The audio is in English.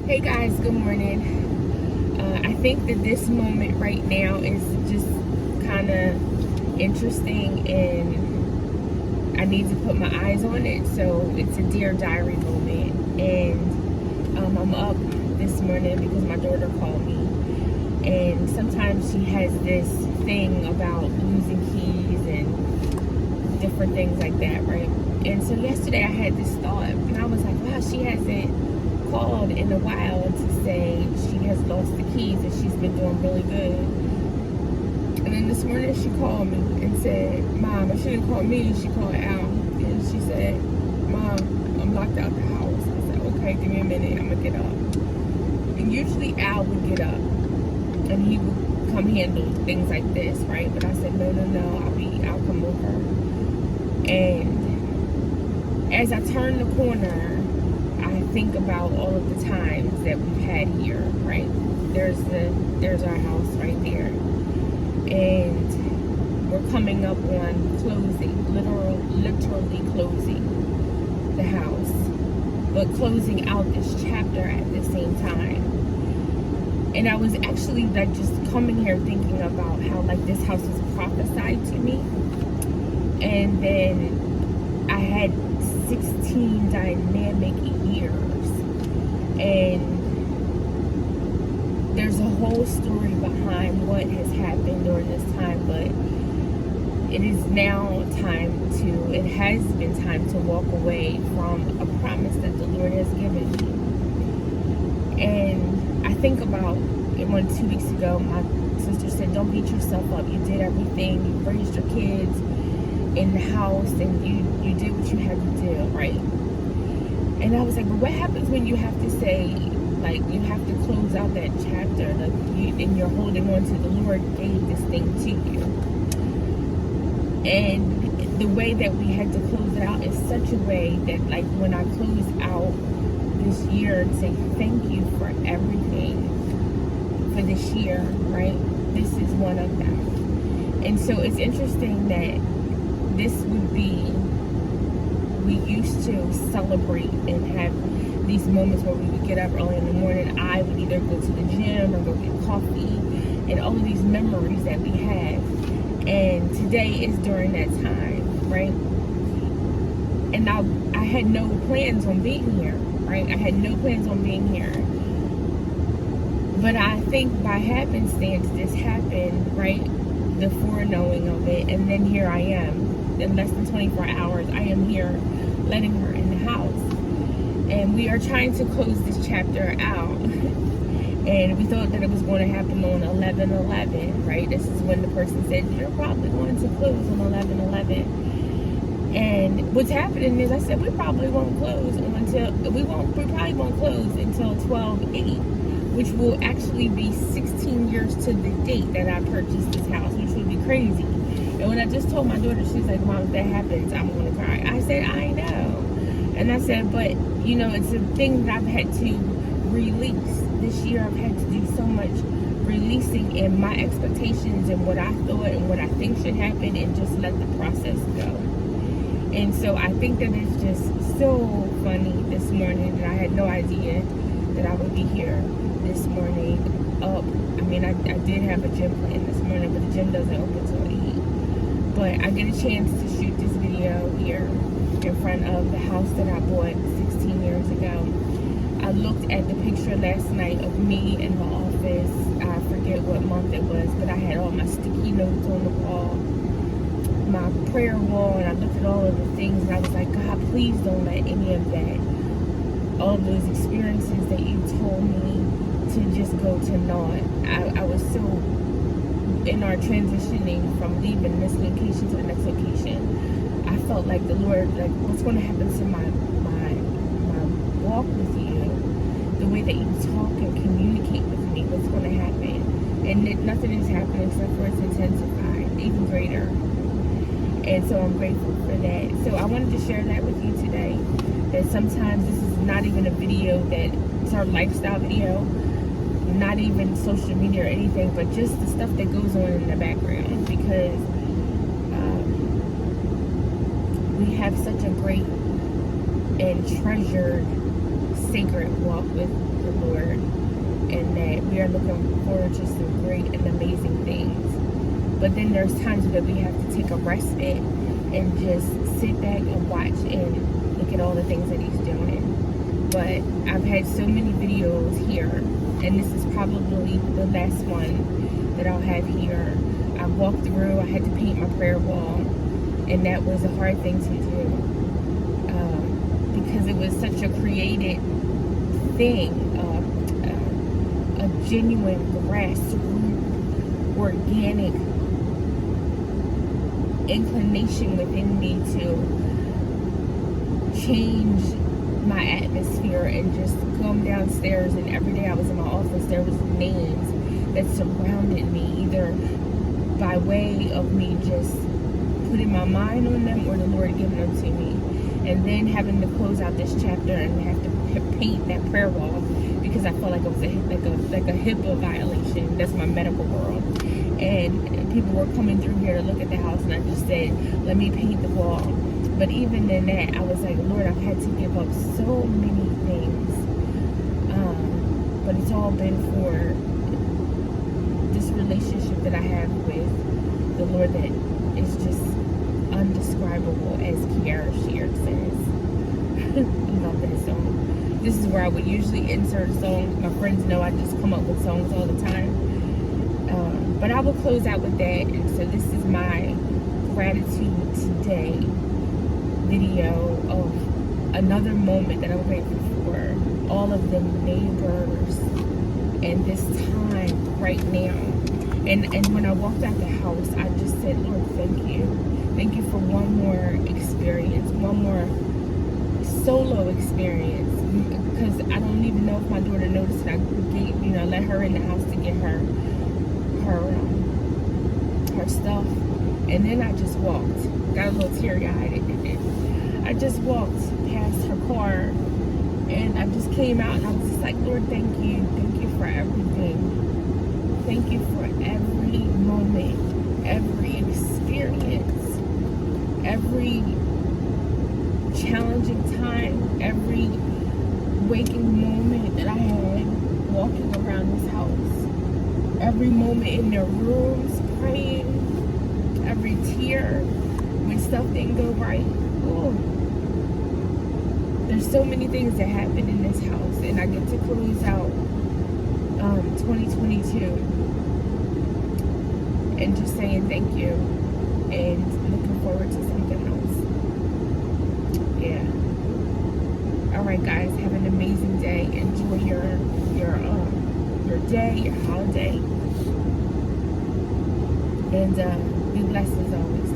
Hey guys, good morning. I think that this moment right now is just kind of interesting and I need to put my eyes on it. So it's a Dear Diary moment. And I'm up this morning because my daughter called me. And sometimes she has this thing about losing keys and different things like that, right? And so yesterday I had this thought and I was like, wow, she hasn't called in a while to say she has lost the keys and she's been doing really good. And then this morning she called me and said, Mom, she didn't call me, she called Al. And she said, Mom, I'm locked out the house. I said, okay, give me a minute, I'm gonna get up. And usually Al would get up and he would come handle things like this, right? But I said, no, I'll come over. And as I turn the corner, I think about all of the times that we've had here, right? There's our house right there. And we're coming up on closing, literally closing the house, but closing out this chapter at the same time. And I was actually like just coming here thinking about how like this house was prophesied to me. And then I had 16 dynamic years. And there's a whole story behind what has happened during this time, but it is now it has been time to walk away from a promise that the Lord has given me. And I think about it when 2 weeks ago, my sister said, don't beat yourself up. You did everything. You raised your kids in the house and you did what you had to do, right? And I was like, but what happens when you have to say, like, you have to close out that chapter, like, and you're holding on to the Lord gave this thing to you. And the way that we had to close it out is such a way that, like, when I close out this year and say thank you for everything for this year, right? This is one of them. And so it's interesting that this would be, we used to celebrate and have these moments where we would get up early in the morning. I would either go to the gym or go get coffee and all of these memories that we had. And today is during that time, right? And I had no plans on being here, right? I had no plans on being here. But I think by happenstance this happened, right? The foreknowing of it, and then here I am. In less than 24 hours, I am here letting her in the house. And we are trying to close this chapter out. And we thought that it was going to happen on 11/11, right? This is when the person said, you're probably going to close on 11/11. And what's happening is I said, we probably won't close we probably won't close until 12/8, which will actually be 16 years to the date that I purchased this house, which would be crazy. And when I just told my daughter, she's like, Mom, if that happens, I'm going to cry. I said, I know. And I said, but, you know, it's a thing that I've had to release. This year I've had to do so much releasing in my expectations and what I thought and what I think should happen and just let the process go. And so I think that it's just so funny this morning that I had no idea that I would be here this morning up. I mean, I did have a gym plan this morning, but the gym doesn't open till 8. But I get a chance to shoot this video here in front of the house that I bought 16 years ago. I looked at the picture last night of me in the office. I forget what month it was, but I had all my sticky notes on the wall, my prayer wall, and I looked at all of the things and I was like, God, please don't let any of that, all of those experiences that you told me to just go to naught. I was so in our transitioning from leaving this location to the next location, I felt like the Lord, like, what's going to happen to my walk with you, the way that you talk and communicate with me, what's going to happen? And nothing is happening except for it's intensified, even greater. And so I'm grateful for that. So I wanted to share that with you today, that sometimes this is not even a video it's our lifestyle video, not even social media or anything, but just the stuff that goes on in the background, because we have such a great and treasured sacred walk with the Lord, and that we are looking forward to some great and amazing things. But then there's times that we have to take a respite and just sit back and watch and look at all the things that he's doing. But I've had so many videos here, and this is probably the last one that I'll have here. I walked through, I had to paint my prayer wall, and that was a hard thing to do because it was such a created thing, a genuine grassroots, organic inclination within me to change my atmosphere and just come downstairs. And every day I was in my office, there was names that surrounded me, either by way of me just putting my mind on them or the Lord giving them to me. And then having to close out this chapter and have to paint that prayer wall because I felt like it was like a HIPAA violation. That's my medical world. And people were coming through here to look at the house, and I just said, let me paint the wall. But even in that, I was like, Lord, I've had to give up so many things. But it's all been for this relationship that I have with the Lord that is just undescribable, as Kiara Shear says. I love that song. This is where I would usually insert songs. My friends know I just come up with songs all the time. But I will close out with that. And so this is my gratitude today video of another moment that I'm grateful for. All of the neighbors and this time right now. And when I walked out the house, I just said, Lord, thank you. Thank you for one more experience, one more solo experience. Because I don't even know if my daughter noticed that I let her in the house to get her stuff. And then I just walked. Got a little teary-eyed. I just walked past her car, and I just came out, and I was just like, Lord, thank you. Thank you for everything. Thank you for every moment, every experience, every challenging time, every waking moment that I had walking around this house, every moment in their rooms praying, every tear when stuff didn't go right. Oh, there's so many things that happen in this house, and I get to close out 2022 and just saying thank you and looking forward to something else. Yeah. All right, guys, have an amazing day. Enjoy your day, your holiday, and be blessed as always.